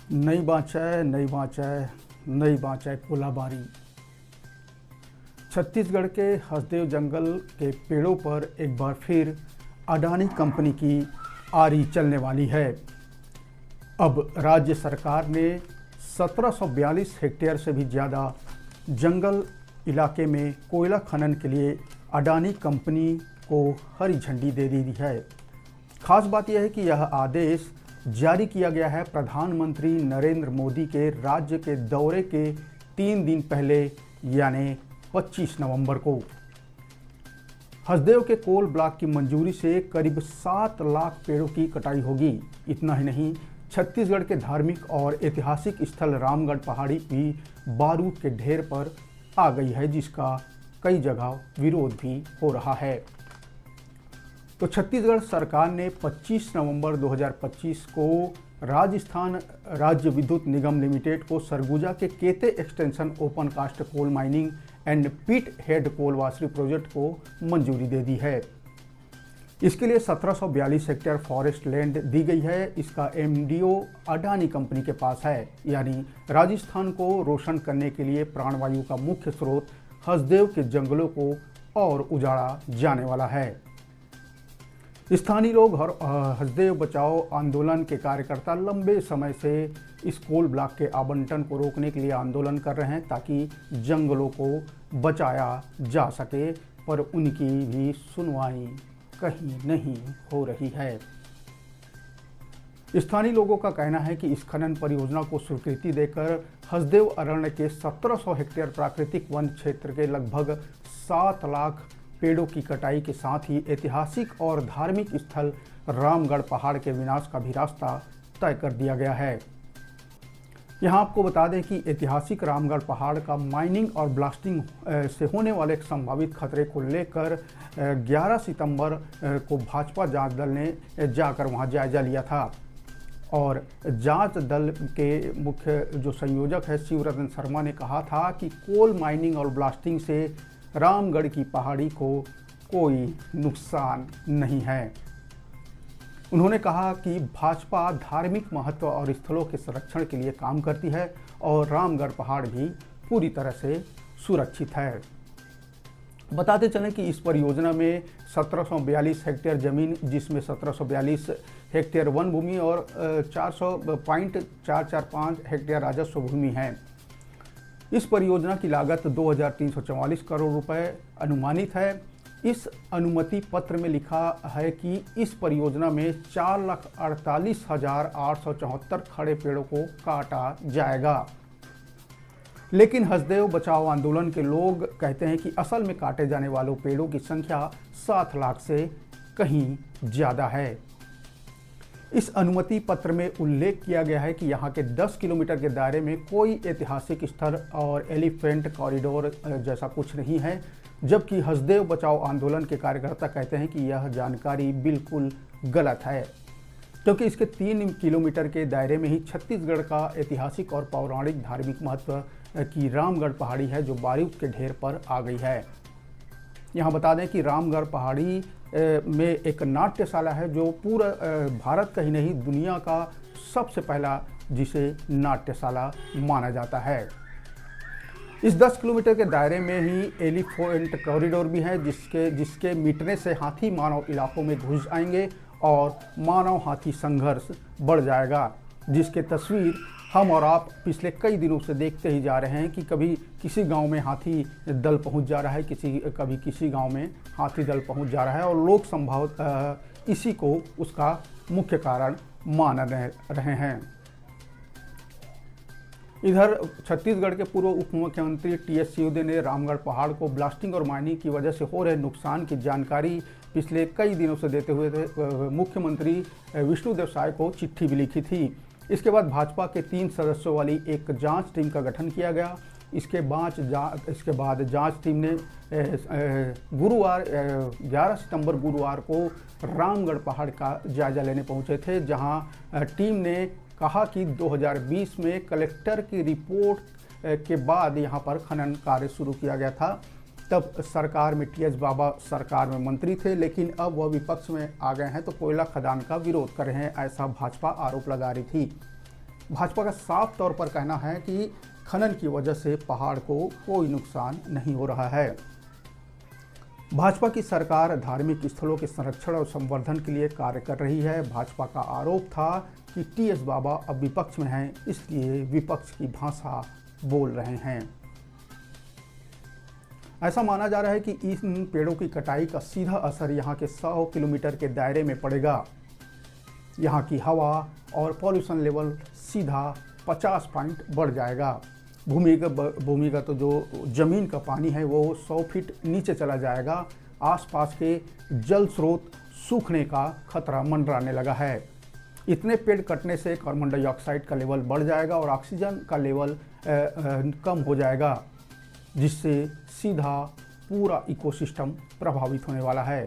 नहीं बाँचै नहीं बाँचै नहीं बाँचै कोलाबारी। छत्तीसगढ़ के हसदेव जंगल के पेड़ों पर एक बार फिर अडानी कंपनी की आरी चलने वाली है। अब राज्य सरकार ने 1742 हेक्टेयर से भी ज़्यादा जंगल इलाके में कोयला खनन के लिए अडानी कंपनी को हरी झंडी दे दी है। खास बात यह है कि यह आदेश जारी किया गया है प्रधानमंत्री नरेंद्र मोदी के राज्य के दौरे के 3 दिन पहले यानी 25 नवंबर को। हसदेव के कोल ब्लॉक की मंजूरी से करीब 7 लाख पेड़ों की कटाई होगी। इतना ही नहीं, छत्तीसगढ़ के धार्मिक और ऐतिहासिक स्थल रामगढ़ पहाड़ी भी बारूद के ढेर पर आ गई है, जिसका कई जगह विरोध भी हो रहा है। तो छत्तीसगढ़ सरकार ने 25 नवंबर 2025 को राजस्थान राज्य विद्युत निगम लिमिटेड को सरगुजा के Kete extension open cast coal mining and pit head coal washery project को मंजूरी दे दी है। इसके लिए 1742 हेक्टेयर फॉरेस्ट लैंड दी गई है। इसका एमडीओ अडानी कंपनी के पास है, यानी राजस्थान को रोशन करने के लिए प्राणवायु का मुख्य स्रोत हसदेव के जंगलों को और उजाड़ा जाने वाला है। स्थानीय लोग और हसदेव बचाओ आंदोलन के कार्यकर्ता लंबे समय से इस कोल ब्लॉक के आवंटन को रोकने के लिए आंदोलन कर रहे हैं ताकि जंगलों को बचाया जा सके, पर उनकी भी सुनवाई कहीं नहीं हो रही है। स्थानीय लोगों का कहना है कि इस खनन परियोजना को स्वीकृति देकर हसदेव अरण्य के 1700 हेक्टेयर प्राकृतिक वन क्षेत्र के लगभग 7 लाख पेड़ों की कटाई के साथ ही ऐतिहासिक और धार्मिक स्थल रामगढ़ पहाड़ के विनाश का भी रास्ता तय कर दिया गया है। यहाँ आपको बता दें कि ऐतिहासिक रामगढ़ पहाड़ का माइनिंग और ब्लास्टिंग से होने वाले एक संभावित खतरे को लेकर 11 सितंबर को भाजपा जांच दल ने जाकर वहाँ जायजा लिया था और जांच दल के मुख्य जो संयोजक है शिवरतन शर्मा ने कहा था कि कोल माइनिंग और ब्लास्टिंग से रामगढ़ की पहाड़ी को कोई नुकसान नहीं है। उन्होंने कहा कि भाजपा धार्मिक महत्व और स्थलों के संरक्षण के लिए काम करती है और रामगढ़ पहाड़ भी पूरी तरह से सुरक्षित है। बताते चलें कि इस परियोजना में 1742 हेक्टेयर जमीन, जिसमें 1742 हेक्टेयर वन भूमि और 400.445 हेक्टेयर राजस्व भूमि है। इस परियोजना की लागत 2344 करोड़ रुपए अनुमानित है। इस अनुमति पत्र में लिखा है कि इस परियोजना में 4,48,874 खड़े पेड़ों को काटा जाएगा। लेकिन हसदेव बचाओ आंदोलन के लोग कहते हैं कि असल में काटे जाने वालों पेड़ों की संख्या 7 लाख से कहीं ज़्यादा है। इस अनुमति पत्र में उल्लेख किया गया है कि यहाँ के 10 किलोमीटर के दायरे में कोई ऐतिहासिक स्थल और एलिफेंट कॉरिडोर जैसा कुछ नहीं है, जबकि हसदेव बचाओ आंदोलन के कार्यकर्ता कहते हैं कि यह जानकारी बिल्कुल गलत है, क्योंकि इसके 3 किलोमीटर के दायरे में ही छत्तीसगढ़ का ऐतिहासिक और पौराणिक धार्मिक महत्व की रामगढ़ पहाड़ी है, जो बारूद के ढेर पर आ गई है। यहाँ बता दें कि रामगढ़ पहाड़ी में एक नाट्यशाला है, जो पूरा भारत का ही नहीं दुनिया का सबसे पहला जिसे नाट्यशाला माना जाता है। इस 10 किलोमीटर के दायरे में ही एलिफेंट कॉरिडोर भी है, जिसके मिटने से हाथी मानव इलाकों में घुस आएंगे और मानव हाथी संघर्ष बढ़ जाएगा, जिसके तस्वीर हम और आप पिछले कई दिनों से देखते ही जा रहे हैं कि कभी किसी गांव में हाथी दल पहुंच जा रहा है, कभी किसी गांव में हाथी दल पहुंच जा रहा है, और लोग संभवतः इसी को उसका मुख्य कारण मान रहे हैं। इधर छत्तीसगढ़ के पूर्व उप मुख्यमंत्री टीएस सिंहदेव ने रामगढ़ पहाड़ को ब्लास्टिंग और माइनिंग की वजह से हो रहे नुकसान की जानकारी पिछले कई दिनों से देते हुए मुख्यमंत्री विष्णुदेव साय को चिट्ठी भी लिखी थी। इसके बाद भाजपा के 3 सदस्यों वाली एक जांच टीम का गठन किया गया। इसके बाद जांच टीम ने गुरुवार 11 सितंबर गुरुवार को रामगढ़ पहाड़ का जायजा लेने पहुंचे थे, जहां टीम ने कहा कि 2020 में कलेक्टर की रिपोर्ट के बाद यहां पर खनन कार्य शुरू किया गया था। तब सरकार में टीएस बाबा सरकार में मंत्री थे, लेकिन अब वह विपक्ष में आ गए हैं तो कोयला खदान का विरोध कर रहे हैं, ऐसा भाजपा आरोप लगा रही थी। भाजपा का साफ तौर पर कहना है कि खनन की वजह से पहाड़ को कोई नुकसान नहीं हो रहा है। भाजपा की सरकार धार्मिक स्थलों के संरक्षण और संवर्धन के लिए कार्य कर रही है। भाजपा का आरोप था कि टीएस बाबा अब विपक्ष में हैं, इसलिए विपक्ष की भाषा बोल रहे हैं। ऐसा माना जा रहा है कि इन पेड़ों की कटाई का सीधा असर यहाँ के 100 किलोमीटर के दायरे में पड़ेगा। यहाँ की हवा और पॉल्यूशन लेवल सीधा 50 पॉइंट बढ़ जाएगा। भूमिगत जो जमीन का पानी है वो 100 फीट नीचे चला जाएगा। आसपास के जल स्रोत सूखने का खतरा मंडराने लगा है। इतने पेड़ कटने से कार्बन डाइऑक्साइड का लेवल बढ़ जाएगा और ऑक्सीजन का लेवल कम हो जाएगा, जिससे सीधा पूरा इकोसिस्टम प्रभावित होने वाला है।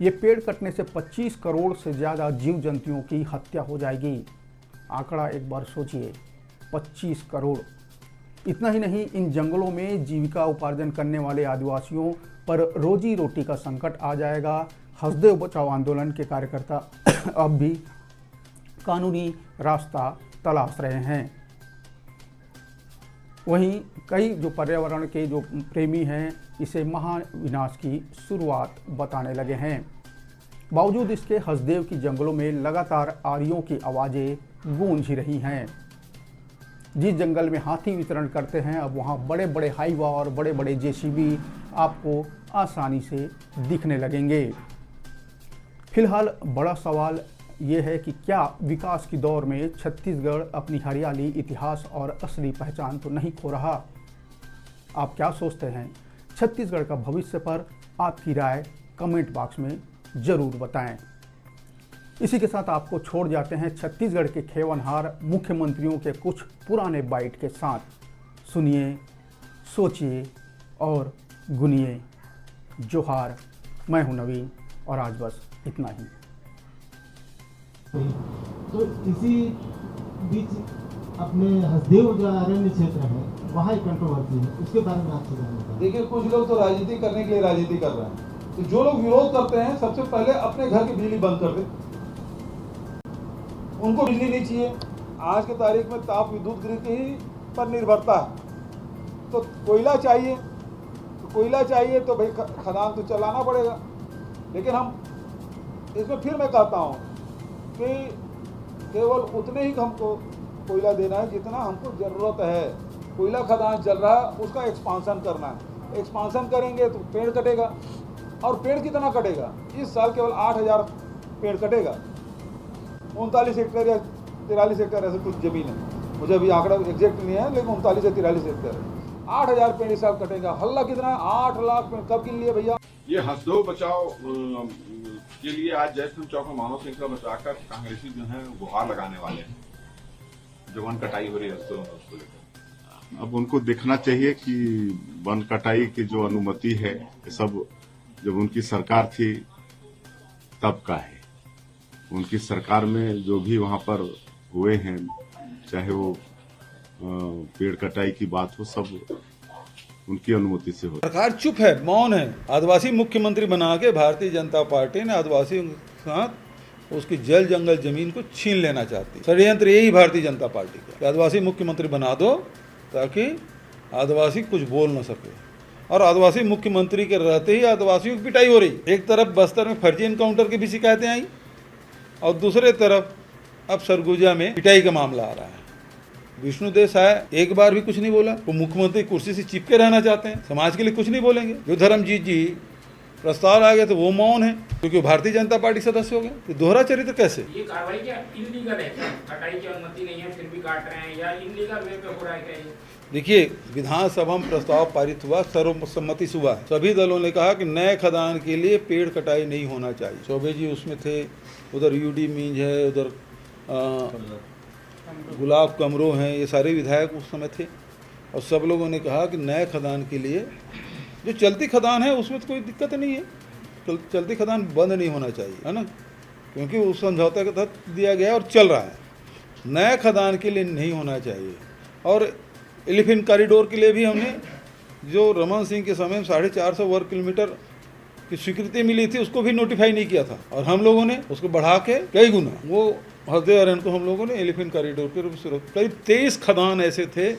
ये पेड़ कटने से 25 करोड़ से ज़्यादा जीव जंतुओं की हत्या हो जाएगी। आंकड़ा एक बार सोचिए, 25 करोड़। इतना ही नहीं, इन जंगलों में जीविका उपार्जन करने वाले आदिवासियों पर रोजी रोटी का संकट आ जाएगा। हसदेव बचाओ आंदोलन के कार्यकर्ता अब भी कानूनी रास्ता तलाश रहे हैं। वहीं कई जो पर्यावरण के जो प्रेमी हैं इसे महाविनाश की शुरुआत बताने लगे हैं। बावजूद इसके हसदेव की जंगलों में लगातार आरियों की आवाज़ें गूंज ही रही हैं। जिस जंगल में हाथी विचरण करते हैं, अब वहाँ बड़े बड़े हाईवा और बड़े बड़े जेसीबी आपको आसानी से दिखने लगेंगे। फिलहाल बड़ा सवाल ये है कि क्या विकास की दौर में छत्तीसगढ़ अपनी हरियाली, इतिहास और असली पहचान तो नहीं खो रहा? आप क्या सोचते हैं? छत्तीसगढ़ का भविष्य पर आपकी राय कमेंट बॉक्स में ज़रूर बताएं। इसी के साथ आपको छोड़ जाते हैं छत्तीसगढ़ के खेवनहार मुख्यमंत्रियों के कुछ पुराने बाइट के साथ। सुनिए, सोचिए और गुनिए। जोहार। मैं हूं नवीन और आज बस इतना ही। तो इसी बीच अपने हसदेव जो अरण्य क्षेत्र है वहाँ एक कंट्रोवर्सी है, उसके बारे में आपसे जानना चाहूँगा। देखिए, कुछ लोग तो राजनीति करने के लिए राजनीति कर रहे हैं। तो जो लोग विरोध करते हैं सबसे पहले अपने घर की बिजली बंद कर दे। उनको बिजली नहीं चाहिए। आज के तारीख में ताप विद्युत ग्रिड ही पर निर्भरता है। तो कोयला चाहिए, तो भाई खदान तो चलाना पड़ेगा। लेकिन हम इसमें फिर मैं कहता हूँ कि केवल उतने ही हमको कोयला देना है जितना हमको ज़रूरत है। कोयला खदान चल रहा है, उसका एक्सपांसन करना है। एक्सपांसन करेंगे तो पेड़ कटेगा, और पेड़ कितना कटेगा? इस साल केवल 8000 पेड़ कटेगा। 39 हेक्टेयर या 43 हेक्टेयर ऐसे कुछ ज़मीन है, मुझे अभी आंकड़ा एग्जैक्ट नहीं है, लेकिन 39 या 43 हेक्टेयर है। 8000 पेड़ इस साल कटेगा। हल्ला कितना है? 8 लाख पेड़ कब गिन लिए भैया? ये हसदेव बचाओ के लिए आज जयस्तंभ चौक में मानव श्रृंखला बचाकर कांग्रेसी जो है गुहार लगाने वाले हैं। जो वन कटाई हो रही है हसदेव में, उसको लेकर अब उनको देखना चाहिए कि वन कटाई की जो अनुमति है ये सब जब उनकी सरकार थी तब का है। उनकी सरकार में जो भी वहां पर हुए हैं, चाहे वो पेड़ कटाई की बात हो, सब उनकी अनुमति से हो। सरकार चुप है, मौन है। आदिवासी मुख्यमंत्री बना के भारतीय जनता पार्टी ने आदिवासियों के साथ उसकी जल जंगल जमीन को छीन लेना चाहती है। षड्यंत्र यही भारतीय जनता पार्टी का। आदिवासी मुख्यमंत्री बना दो ताकि आदिवासी कुछ बोल न सके। और आदिवासी मुख्यमंत्री के रहते ही आदिवासियों की पिटाई हो रही। एक तरफ बस्तर में फर्जी एनकाउंटर की भी शिकायतें आई और दूसरे तरफ अब सरगुजा में पिटाई का मामला आ रहा है। विष्णु देव साय एक बार भी कुछ नहीं बोला। वो मुख्यमंत्री कुर्सी से चिपके रहना चाहते हैं, समाज के लिए कुछ नहीं बोलेंगे। जो धर्मजीत जी प्रस्ताव आ गए तो वो मौन है, क्योंकि भारतीय जनता पार्टी सदस्य हो गए। तो दोहरा चरित्र कैसे? ये कार्रवाई क्या इलीगल है? क्या कटाई की अनुमति नहीं है फिर भी काट रहे हैं, या इलीगल वे पे हो रहा है क्या ये? देखिए, विधानसभा में प्रस्ताव पारित हुआ, सर्वसम्मति से हुआ। सभी दलों ने कहा कि नए खदान के लिए पेड़ कटाई नहीं होना चाहिए। चौबे जी उसमें थे, उधर यूडी मींज है, उधर गुलाब कमरो हैं, ये सारे विधायक उस समय थे। और सब लोगों ने कहा कि नए खदान के लिए जो चलती खदान है उसमें तो कोई दिक्कत नहीं है, चलती खदान बंद नहीं होना चाहिए, है ना, क्योंकि उस समझौते के तहत दिया गया और चल रहा है। नए खदान के लिए नहीं होना चाहिए। और एलिफेंट कॉरिडोर के लिए भी हमने जो रमन सिंह के समय में 450 वर्ग किलोमीटर की स्वीकृति मिली थी उसको भी नोटिफाई नहीं किया था, और हम लोगों ने उसको बढ़ा के कई गुना वो हसदेव अरण्य को हम लोगों ने एलिफेंट कॉरिडोर के रूप में करीब 23 खदान ऐसे थे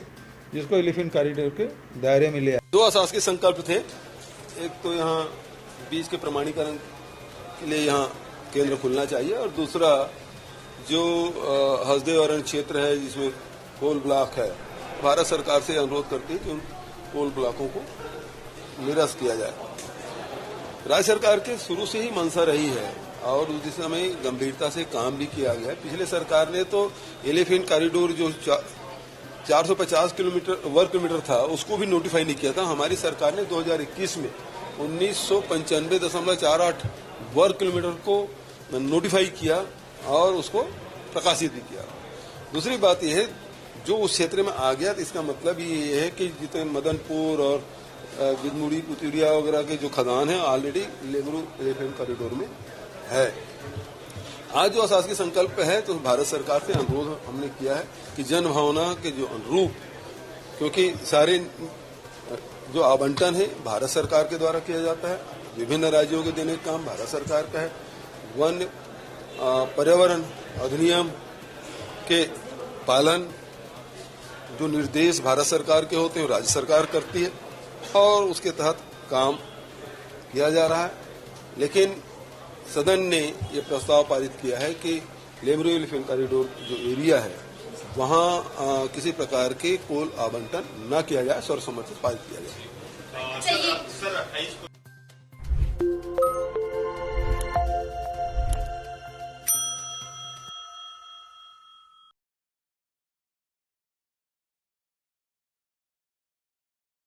जिसको एलिफेंट कॉरिडोर के दायरे में ले आया। 2 अशासकीय संकल्प थे। एक तो यहाँ बीज के प्रमाणीकरण के लिए यहाँ केंद्र खुलना चाहिए, और दूसरा जो हसदेव अरण्य क्षेत्र है जिसमें कोल ब्लॉक है, भारत सरकार से अनुरोध करती है कि उन कोल ब्लॉकों को निरस्त किया जाए। राज्य सरकार के शुरू से ही मंशा रही है और उस दिशा में गंभीरता से काम भी किया गया है। पिछले सरकार ने तो एलिफेंट कॉरिडोर जो 450 वर्ग किलोमीटर था उसको भी नोटिफाई नहीं किया था। हमारी सरकार ने 2021 में 1995.48 वर्ग किलोमीटर को नोटिफाई किया और उसको प्रकाशित भी किया। दूसरी बात यह है, जो उस क्षेत्र में आ गया तो इसका मतलब ये है कि जितने मदनपुर और बिदमुड़ी कुतुरिया वगैरह के जो खदान है ऑलरेडी लेबरू एलिफेंट कॉरिडोर में है। आज जो अशासकीय संकल्प है तो भारत सरकार से अनुरोध हमने किया है कि जन भावना के जो अनुरूप, क्योंकि सारे जो आवंटन है भारत सरकार के द्वारा किया जाता है, विभिन्न राज्यों के देने का काम भारत सरकार का है, वन पर्यावरण अधिनियम के पालन जो निर्देश भारत सरकार के होते हैं राज्य सरकार करती है और उसके तहत काम किया जा रहा है। लेकिन सदन ने ये प्रस्ताव पारित किया है कि लेबरू एलिफेंट कॉरिडोर जो एरिया है वहाँ किसी प्रकार के कोल आवंटन न किया जाए, सर्वसम्मति से पारित किया जाए।